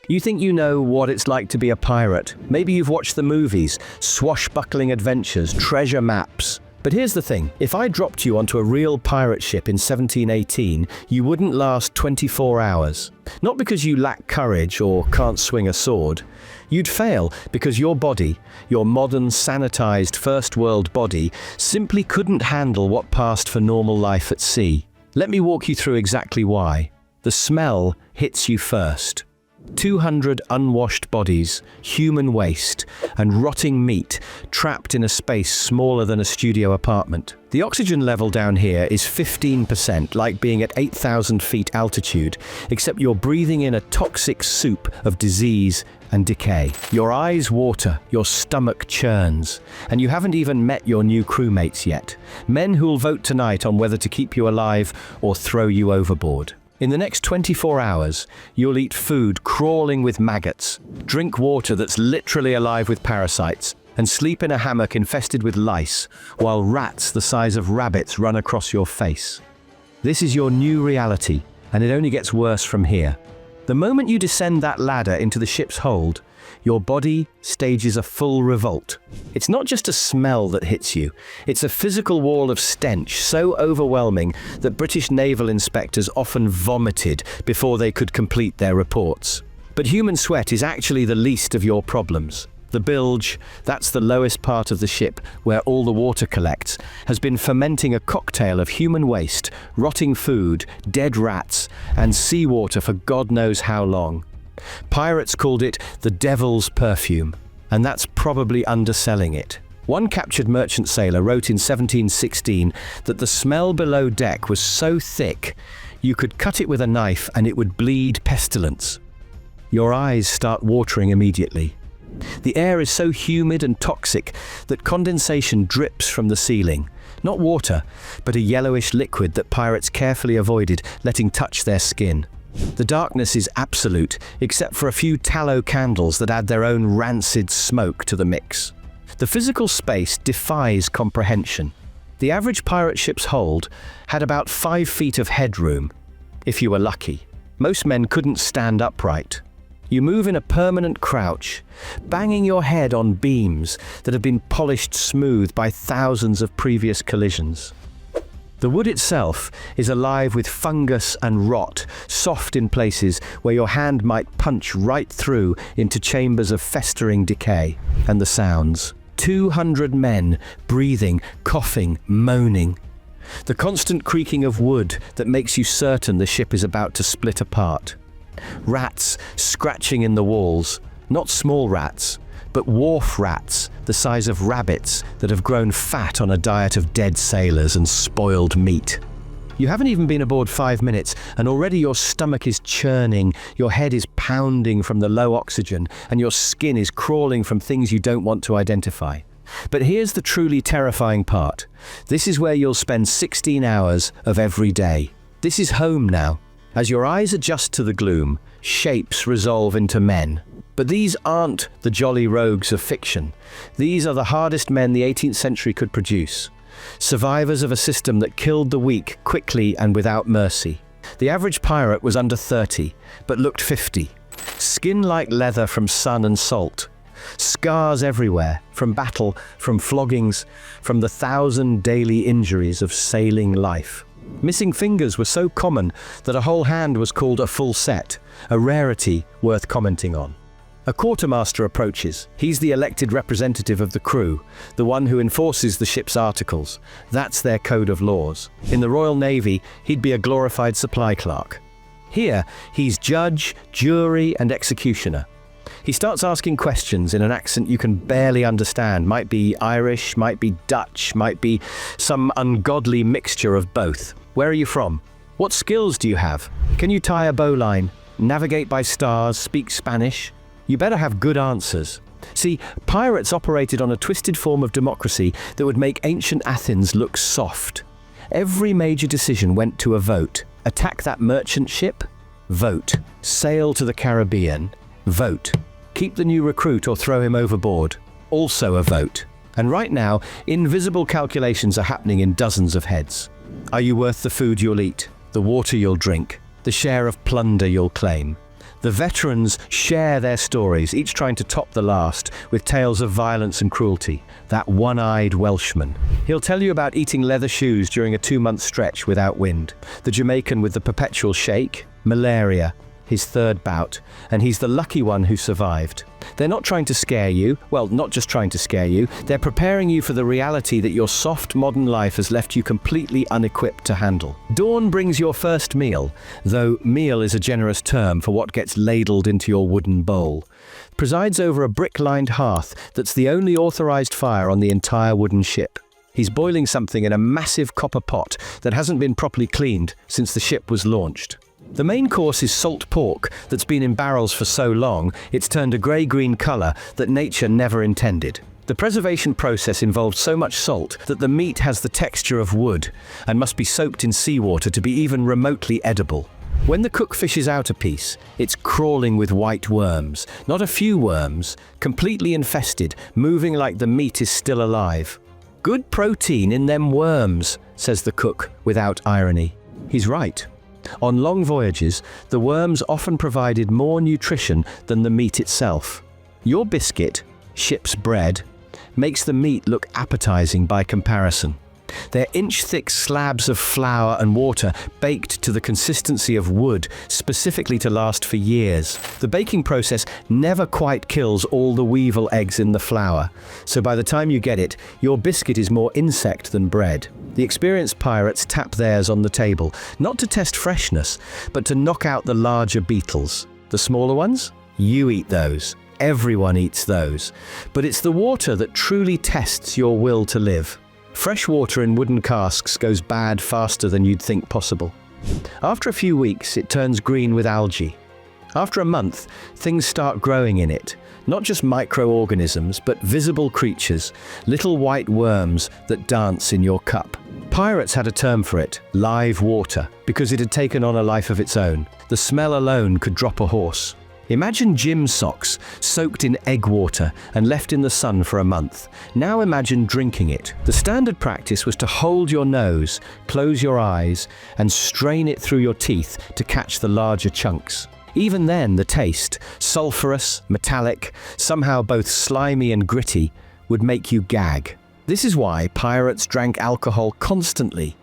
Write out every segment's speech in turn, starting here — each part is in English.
You think you know what it's like to be a pirate. Maybe you've watched the movies, swashbuckling adventures, treasure maps. But here's the thing, if I dropped you onto a real pirate ship in 1718, you wouldn't last 24 hours. Not because you lack courage or can't swing a sword. You'd fail because your body, your modern, sanitized first world body, simply couldn't handle what passed for normal life at sea. Let me walk you through exactly why. The smell hits you first. 200 unwashed bodies, human waste, and rotting meat trapped in a space smaller than a studio apartment. The oxygen level down here is 15%, like being at 8,000 feet altitude, except you're breathing in a toxic soup of disease and decay. Your eyes water, your stomach churns, and you haven't even met your new crewmates yet. Men who'll vote tonight on whether to keep you alive or throw you overboard. In the next 24 hours, you'll eat food crawling with maggots, drink water that's literally alive with parasites, and sleep in a hammock infested with lice, while rats the size of rabbits run across your face. This is your new reality, and it only gets worse from here. The moment you descend that ladder into the ship's hold, your body stages a full revolt. It's not just a smell that hits you, it's a physical wall of stench so overwhelming that British naval inspectors often vomited before they could complete their reports. But human sweat is actually the least of your problems. The bilge, that's the lowest part of the ship where all the water collects, has been fermenting a cocktail of human waste, rotting food, dead rats, and seawater for God knows how long. Pirates called it the devil's perfume, and that's probably underselling it. One captured merchant sailor wrote in 1716 that the smell below deck was so thick you could cut it with a knife and it would bleed pestilence. Your eyes start watering immediately. The air is so humid and toxic that condensation drips from the ceiling. Not water, but a yellowish liquid that pirates carefully avoided letting touch their skin. The darkness is absolute, except for a few tallow candles that add their own rancid smoke to the mix. The physical space defies comprehension. The average pirate ship's hold had about 5 feet of headroom, if you were lucky. Most men couldn't stand upright. You move in a permanent crouch, banging your head on beams that have been polished smooth by thousands of previous collisions. The wood itself is alive with fungus and rot, soft in places where your hand might punch right through into chambers of festering decay. And the sounds. 200 men breathing, coughing, moaning. The constant creaking of wood that makes you certain the ship is about to split apart. Rats scratching in the walls, not small rats, but wharf rats the size of rabbits that have grown fat on a diet of dead sailors and spoiled meat. You haven't even been aboard 5 minutes, and already your stomach is churning, your head is pounding from the low oxygen, and your skin is crawling from things you don't want to identify. But here's the truly terrifying part. This is where you'll spend 16 hours of every day. This is home now. As your eyes adjust to the gloom, shapes resolve into men. But these aren't the jolly rogues of fiction. These are the hardest men the 18th century could produce. Survivors of a system that killed the weak quickly and without mercy. The average pirate was under 30, but looked 50. Skin like leather from sun and salt. Scars everywhere, from battle, from floggings, from the 1,000 daily injuries of sailing life. Missing fingers were so common that a whole hand was called a full set, a rarity worth commenting on. A quartermaster approaches. He's the elected representative of the crew, the one who enforces the ship's articles. That's their code of laws. In the Royal Navy, he'd be a glorified supply clerk. Here, he's judge, jury, and executioner. He starts asking questions in an accent you can barely understand. Might be Irish, might be Dutch, might be some ungodly mixture of both. Where are you from? What skills do you have? Can you tie a bowline? Navigate by stars? Speak Spanish? You better have good answers. See, pirates operated on a twisted form of democracy that would make ancient Athens look soft. Every major decision went to a vote. Attack that merchant ship? Vote. Sail to the Caribbean? Vote. Keep the new recruit or throw him overboard? Also a vote. And right now, invisible calculations are happening in dozens of heads. Are you worth the food you'll eat, the water you'll drink, the share of plunder you'll claim? The veterans share their stories, each trying to top the last, with tales of violence and cruelty. That one-eyed Welshman. He'll tell you about eating leather shoes during a 2-month stretch without wind. The Jamaican with the perpetual shake, malaria, his third bout, and he's the lucky one who survived. They're not trying to scare you, well, not just trying to scare you, they're preparing you for the reality that your soft modern life has left you completely unequipped to handle. Dawn brings your first meal, though meal is a generous term for what gets ladled into your wooden bowl. Presides over a brick-lined hearth that's the only authorized fire on the entire wooden ship. He's boiling something in a massive copper pot that hasn't been properly cleaned since the ship was launched. The main course is salt pork that's been in barrels for so long it's turned a grey-green colour that nature never intended. The preservation process involved so much salt that the meat has the texture of wood and must be soaked in seawater to be even remotely edible. When the cook fishes out a piece, it's crawling with white worms. Not a few worms, completely infested, moving like the meat is still alive. "Good protein in them worms," says the cook without irony. He's right. On long voyages, the worms often provided more nutrition than the meat itself. Your biscuit, ship's bread, makes the meat look appetizing by comparison. They're inch-thick slabs of flour and water baked to the consistency of wood, specifically to last for years. The baking process never quite kills all the weevil eggs in the flour, so by the time you get it, your biscuit is more insect than bread. The experienced pirates tap theirs on the table, not to test freshness, but to knock out the larger beetles. The smaller ones? You eat those. Everyone eats those. But it's the water that truly tests your will to live. Fresh water in wooden casks goes bad faster than you'd think possible. After a few weeks, it turns green with algae. After a month, things start growing in it. Not just microorganisms, but visible creatures, little white worms that dance in your cup. Pirates had a term for it, live water, because it had taken on a life of its own. The smell alone could drop a horse. Imagine gym socks soaked in egg water and left in the sun for a month. Now imagine drinking it. The standard practice was to hold your nose, close your eyes, and strain it through your teeth to catch the larger chunks. Even then, the taste, sulphurous, metallic, somehow both slimy and gritty, would make you gag. This is why pirates drank alcohol constantly.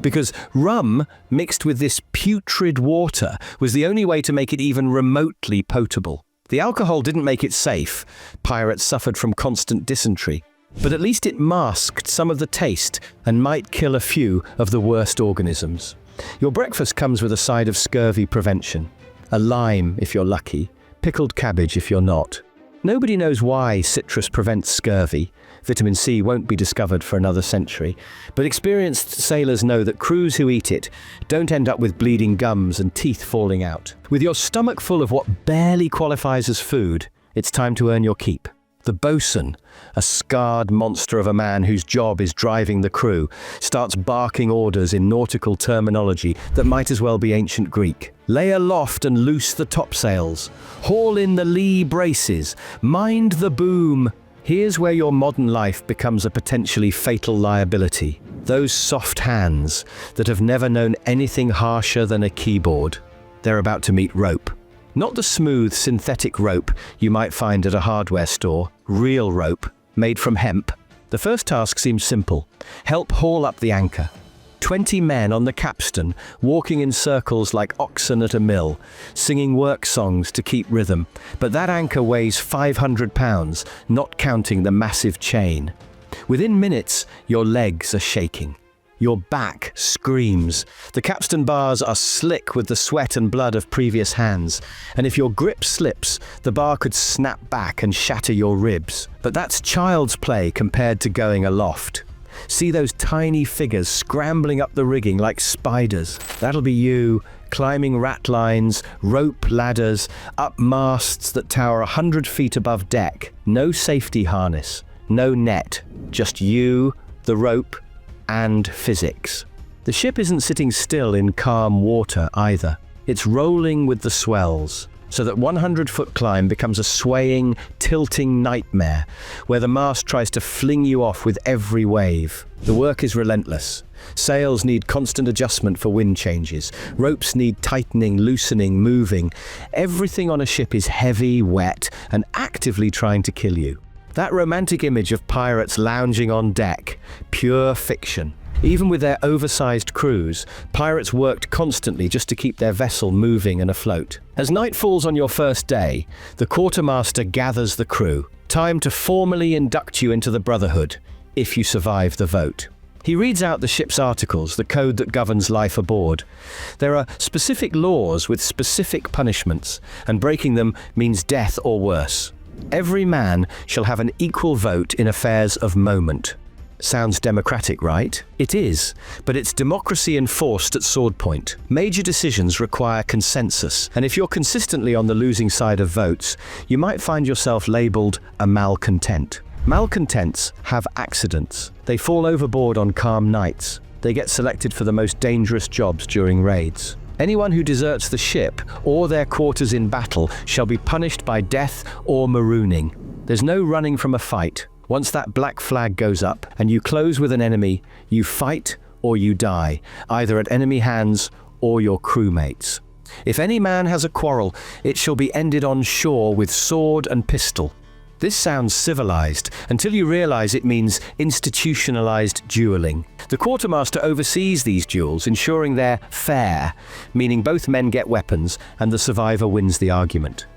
Because rum mixed with this putrid water was the only way to make it even remotely potable. The alcohol didn't make it safe. Pirates suffered from constant dysentery. But at least it masked some of the taste and might kill a few of the worst organisms. Your breakfast comes with a side of scurvy prevention. A lime if you're lucky, pickled cabbage if you're not. Nobody knows why citrus prevents scurvy. Vitamin C won't be discovered for another century, but experienced sailors know that crews who eat it don't end up with bleeding gums and teeth falling out. With your stomach full of what barely qualifies as food, it's time to earn your keep. The bosun, a scarred monster of a man whose job is driving the crew, starts barking orders in nautical terminology that might as well be ancient Greek. Lay aloft and loose the topsails. Haul in the lee braces. Mind the boom. Here's where your modern life becomes a potentially fatal liability. Those soft hands that have never known anything harsher than a keyboard. They're about to meet rope. Not the smooth synthetic rope you might find at a hardware store. Real rope, made from hemp. The first task seems simple. Help haul up the anchor. 20 men on the capstan, walking in circles like oxen at a mill, singing work songs to keep rhythm. But that anchor weighs 500 pounds, not counting the massive chain. Within minutes, your legs are shaking. Your back screams. The capstan bars are slick with the sweat and blood of previous hands, and if your grip slips, the bar could snap back and shatter your ribs. But that's child's play compared to going aloft. See those tiny figures scrambling up the rigging like spiders. That'll be you, climbing ratlines, rope ladders, up masts that tower 100 feet above deck. No safety harness, no net, just you, the rope, and physics. The ship isn't sitting still in calm water either. It's rolling with the swells. so that 100-foot climb becomes a swaying, tilting nightmare where the mast tries to fling you off with every wave. The work is relentless. Sails need constant adjustment for wind changes. Ropes need tightening, loosening, moving. Everything on a ship is heavy, wet, and actively trying to kill you. That romantic image of pirates lounging on deck, pure fiction. Even with their oversized crews, pirates worked constantly just to keep their vessel moving and afloat. As night falls on your first day, the quartermaster gathers the crew. Time to formally induct you into the Brotherhood, if you survive the vote. He reads out the ship's articles, the code that governs life aboard. There are specific laws with specific punishments, and breaking them means death or worse. Every man shall have an equal vote in affairs of moment. Sounds democratic, right? It is, but it's democracy enforced at sword point. Major decisions require consensus, and if you're consistently on the losing side of votes, you might find yourself labeled a malcontent. Malcontents have accidents. They fall overboard on calm nights. They get selected for the most dangerous jobs during raids. Anyone who deserts the ship or their quarters in battle shall be punished by death or marooning. There's no running from a fight. Once that black flag goes up and you close with an enemy, you fight or you die, either at enemy hands or your crewmates. If any man has a quarrel, it shall be ended on shore with sword and pistol. This sounds civilized until you realize it means institutionalized dueling. The quartermaster oversees these duels, ensuring they're fair, meaning both men get weapons and the survivor wins the argument.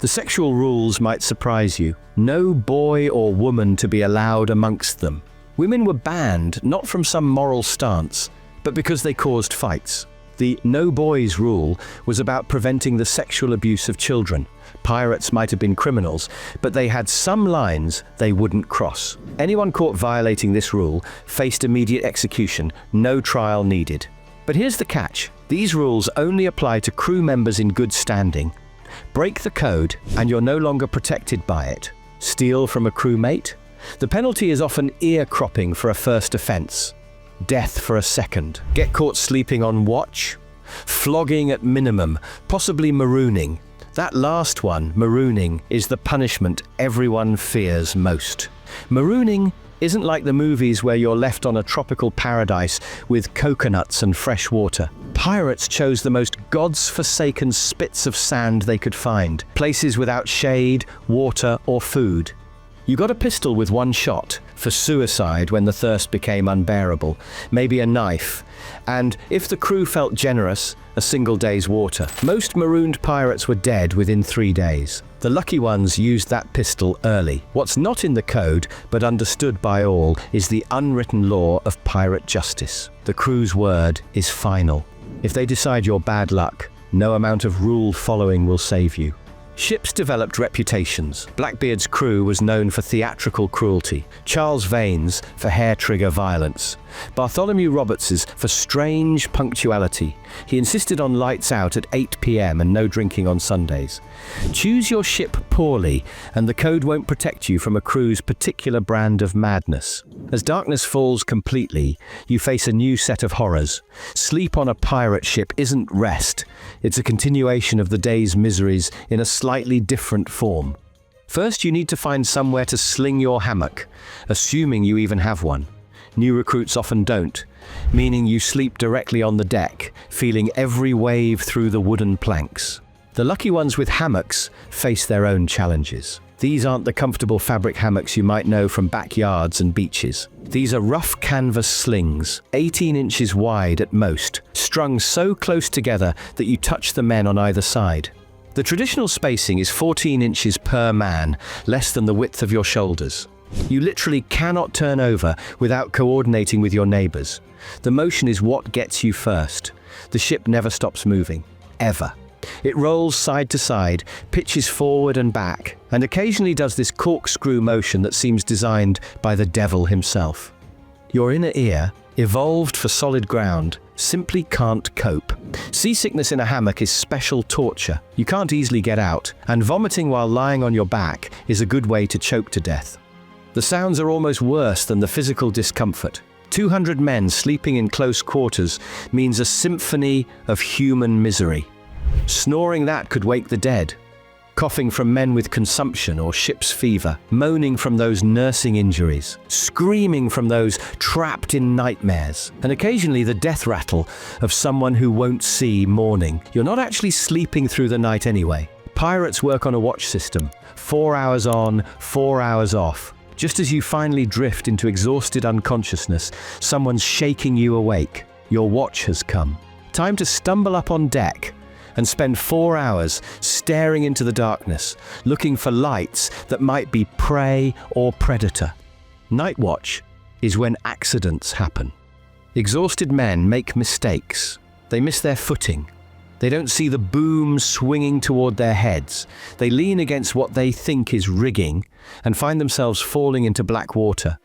The sexual rules might surprise you. No boy or woman to be allowed amongst them. Women were banned not from some moral stance, but because they caused fights. The no boys rule was about preventing the sexual abuse of children. Pirates might have been criminals, but they had some lines they wouldn't cross. Anyone caught violating this rule faced immediate execution, no trial needed. But here's the catch. These rules only apply to crew members in good standing. Break the code, and you're no longer protected by it. Steal from a crewmate? The penalty is often ear cropping for a first offense. Death for a second. Get caught sleeping on watch? Flogging at minimum, possibly marooning. That last one, marooning, is the punishment everyone fears most. Marooning isn't like the movies where you're left on a tropical paradise with coconuts and fresh water. Pirates chose the most gods-forsaken spits of sand they could find, places without shade, water, or food. You got a pistol with one shot, for suicide when the thirst became unbearable, maybe a knife, and, if the crew felt generous, a single day's water. Most marooned pirates were dead within 3 days. The lucky ones used that pistol early. What's not in the code, but understood by all, is the unwritten law of pirate justice. The crew's word is final. If they decide you're bad luck, no amount of rule following will save you. Ships developed reputations. Blackbeard's crew was known for theatrical cruelty, Charles Vane's for hair-trigger violence, Bartholomew Roberts's for strange punctuality. He insisted on lights out at 8 p.m. and no drinking on Sundays. Choose your ship poorly, and the code won't protect you from a crew's particular brand of madness. As darkness falls completely, you face a new set of horrors. Sleep on a pirate ship isn't rest. It's a continuation of the day's miseries in a slightly different form. First, you need to find somewhere to sling your hammock, assuming you even have one. New recruits often don't, meaning you sleep directly on the deck, feeling every wave through the wooden planks. The lucky ones with hammocks face their own challenges. These aren't the comfortable fabric hammocks you might know from backyards and beaches. These are rough canvas slings, 18 inches wide at most, strung so close together that you touch the men on either side. The traditional spacing is 14 inches per man, less than the width of your shoulders. You literally cannot turn over without coordinating with your neighbors. The motion is what gets you first. The ship never stops moving, ever. It rolls side to side, pitches forward and back, and occasionally does this corkscrew motion that seems designed by the devil himself. Your inner ear, evolved for solid ground, simply can't cope. Seasickness in a hammock is special torture. You can't easily get out, and vomiting while lying on your back is a good way to choke to death. The sounds are almost worse than the physical discomfort. 200 men sleeping in close quarters means a symphony of human misery. Snoring that could wake the dead. Coughing from men with consumption or ship's fever, moaning from those nursing injuries, screaming from those trapped in nightmares, and occasionally the death rattle of someone who won't see morning. You're not actually sleeping through the night anyway. Pirates work on a watch system, 4 hours on, 4 hours off. Just as you finally drift into exhausted unconsciousness, someone's shaking you awake. Your watch has come. Time to stumble up on deck and spend 4 hours staring into the darkness, looking for lights that might be prey or predator. Night watch is when accidents happen. Exhausted men make mistakes. They miss their footing. They don't see the boom swinging toward their heads. They lean against what they think is rigging and find themselves falling into black water.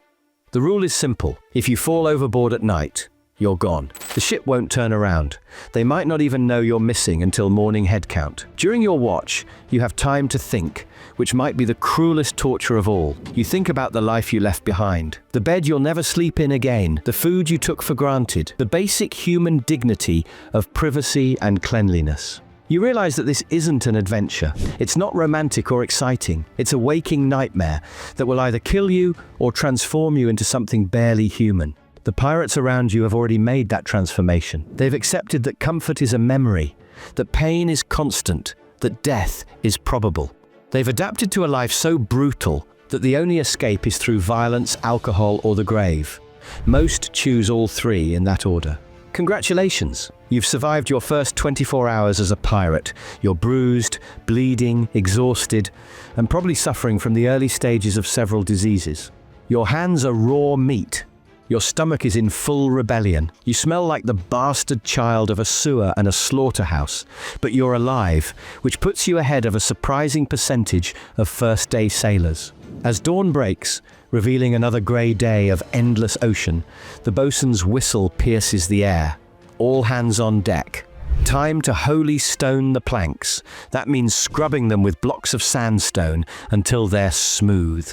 The rule is simple. If you fall overboard at night, you're gone. The ship won't turn around. They might not even know you're missing until morning head count. During your watch, you have time to think, which might be the cruelest torture of all. You think about the life you left behind, the bed you'll never sleep in again, the food you took for granted, the basic human dignity of privacy and cleanliness. You realize that this isn't an adventure. It's not romantic or exciting. It's a waking nightmare that will either kill you or transform you into something barely human. The pirates around you have already made that transformation. They've accepted that comfort is a memory, that pain is constant, that death is probable. They've adapted to a life so brutal that the only escape is through violence, alcohol, or the grave. Most choose all three in that order. Congratulations! You've survived your first 24 hours as a pirate. You're bruised, bleeding, exhausted, and probably suffering from the early stages of several diseases. Your hands are raw meat. Your stomach is in full rebellion. You smell like the bastard child of a sewer and a slaughterhouse, but you're alive, which puts you ahead of a surprising percentage of first-day sailors. As dawn breaks, revealing another grey day of endless ocean, the bosun's whistle pierces the air. All hands on deck. Time to holy stone the planks. That means scrubbing them with blocks of sandstone until they're smooth.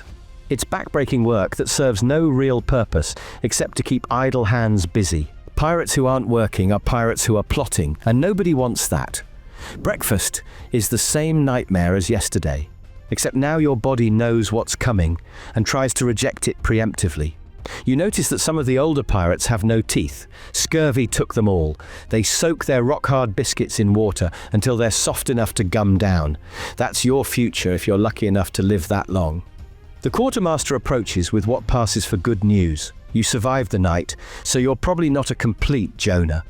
It's backbreaking work that serves no real purpose except to keep idle hands busy. Pirates who aren't working are pirates who are plotting, and nobody wants that. Breakfast is the same nightmare as yesterday, except now your body knows what's coming and tries to reject it preemptively. You notice that some of the older pirates have no teeth. Scurvy took them all. They soak their rock-hard biscuits in water until they're soft enough to gum down. That's your future if you're lucky enough to live that long. The quartermaster approaches with what passes for good news. You survived the night, so you're probably not a complete Jonah.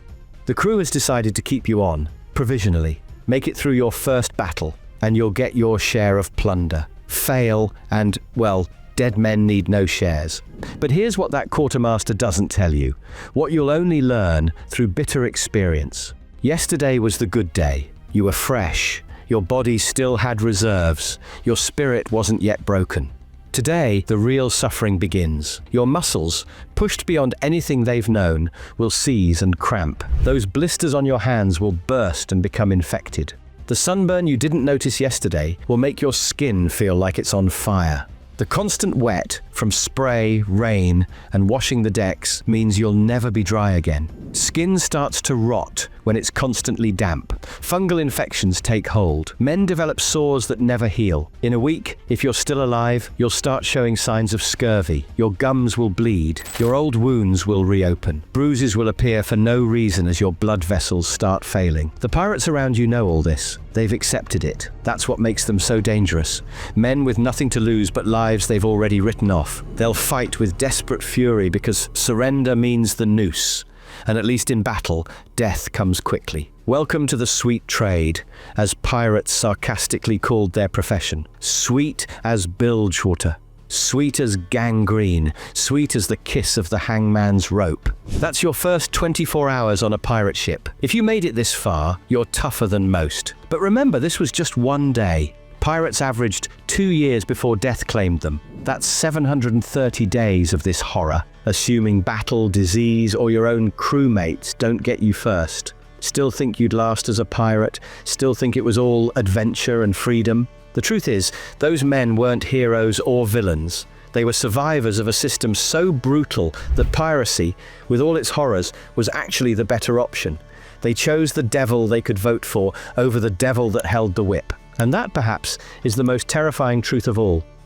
The crew has decided to keep you on, provisionally. Make it through your first battle, and you'll get your share of plunder. Fail, and, well, dead men need no shares. But here's what that quartermaster doesn't tell you, what you'll only learn through bitter experience. Yesterday was the good day. You were fresh. Your body still had reserves. Your spirit wasn't yet broken. Today, the real suffering begins. Your muscles, pushed beyond anything they've known, will seize and cramp. Those blisters on your hands will burst and become infected. The sunburn you didn't notice yesterday will make your skin feel like it's on fire. The constant wet from spray, rain, and washing the decks means you'll never be dry again. Skin starts to rot when it's constantly damp. Fungal infections take hold. Men develop sores that never heal. In a week, if you're still alive, you'll start showing signs of scurvy. Your gums will bleed. Your old wounds will reopen. Bruises will appear for no reason as your blood vessels start failing. The pirates around you know all this. They've accepted it. That's what makes them so dangerous. Men with nothing to lose but lives they've already written off. They'll fight with desperate fury because surrender means the noose. And at least in battle, death comes quickly. Welcome to the sweet trade, as pirates sarcastically called their profession. Sweet as bilge water. Sweet as gangrene, sweet as the kiss of the hangman's rope. That's your first 24 hours on a pirate ship. If you made it this far, you're tougher than most. But remember, this was just one day. Pirates averaged 2 years before death claimed them. That's 730 days of this horror, assuming battle, disease, or your own crewmates don't get you first. Still think you'd last as a pirate? Still think it was all adventure and freedom? The truth is, those men weren't heroes or villains. They were survivors of a system so brutal that piracy, with all its horrors, was actually the better option. They chose the devil they could vote for over the devil that held the whip. And that, perhaps, is the most terrifying truth of all.